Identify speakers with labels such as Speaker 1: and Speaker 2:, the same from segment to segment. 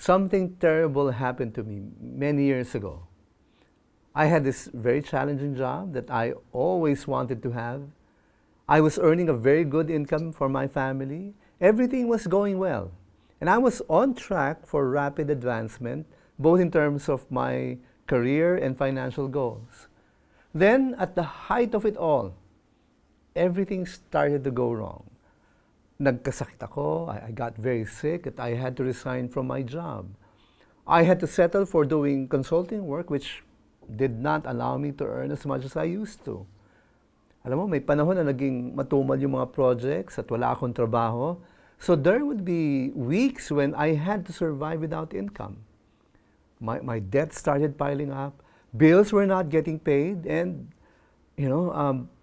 Speaker 1: something terrible happened to me many years ago. I had this very challenging job that I always wanted to have. I was earning a very good income for my family. Everything was going well. And I was on track for rapid advancement, both in terms of my career and financial goals. Then, at the height of it all, everything started to go wrong. Nagkasakit ako, I got very sick, that I had to resign from my job. I had to settle for doing consulting work, which did not allow me to earn as much as I used to. Alam mo, may panahon na naging matumal yung mga projects at wala akong trabaho. So there would be weeks when I had to survive without income. My debt started piling up. Bills were not getting paid. And,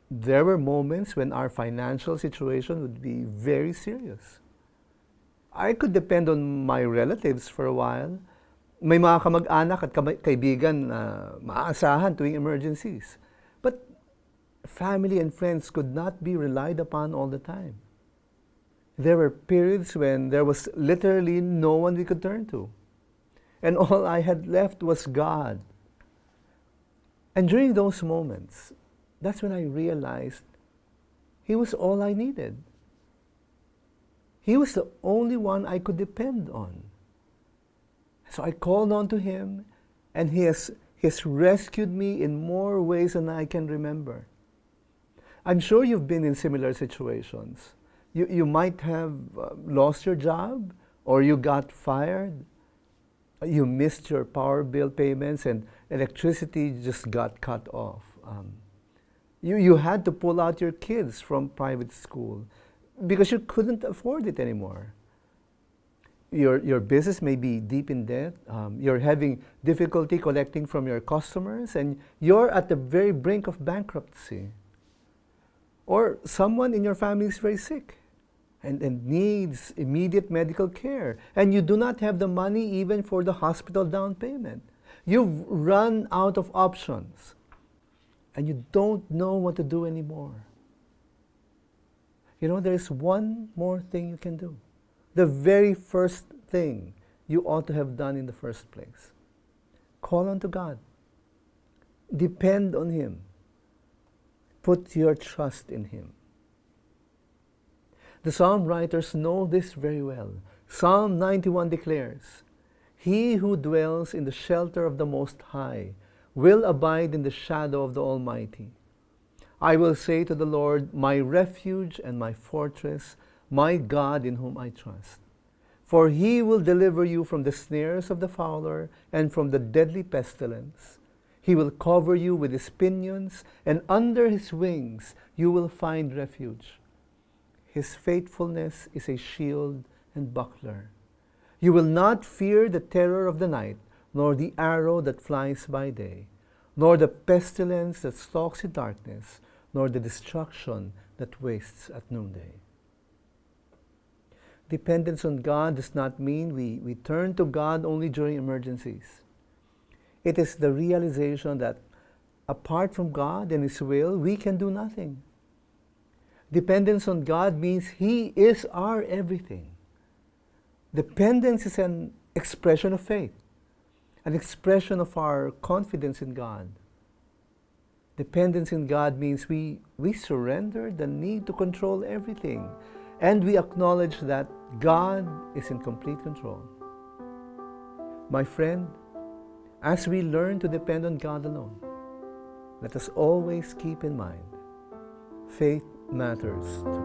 Speaker 1: there were moments when our financial situation would be very serious. I could depend on my relatives for a while. May mga kamag-anak at kaibigan na maaasahan tuwing emergencies. But family and friends could not be relied upon all the time. There were periods when there was literally no one we could turn to. And all I had left was God. And during those moments, that's when I realized He was all I needed. He was the only one I could depend on. So I called on to Him, and He has rescued me in more ways than I can remember. I'm sure you've been in similar situations. You might have lost your job, or you got fired. You missed your power bill payments, and electricity just got cut off. You had to pull out your kids from private school because you couldn't afford it anymore. Your business may be deep in debt. You're having difficulty collecting from your customers, and you're at the very brink of bankruptcy. Or someone in your family is very sick and needs immediate medical care, and you do not have the money even for the hospital down payment. You've run out of options, and you don't know what to do anymore. There's one more thing you can do. The very first thing you ought to have done in the first place. Call on to God. Depend on Him. Put your trust in Him. The psalm writers know this very well. Psalm 91 declares, "He who dwells in the shelter of the Most High will abide in the shadow of the Almighty. I will say to the Lord, my refuge and my fortress, my God in whom I trust. For He will deliver you from the snares of the fowler and from the deadly pestilence. He will cover you with His pinions, and under His wings you will find refuge. His faithfulness is a shield and buckler. You will not fear the terror of the night, nor the arrow that flies by day, nor the pestilence that stalks in darkness, nor the destruction that wastes at noonday." Dependence on God does not mean we turn to God only during emergencies. It is the realization that apart from God and His will, we can do nothing. Dependence on God means He is our everything. Dependence is an expression of faith, an expression of our confidence in God. Dependence in God means we surrender the need to control everything, and we acknowledge that God is in complete control. My friend, as we learn to depend on God alone, let us always keep in mind, faith matters too.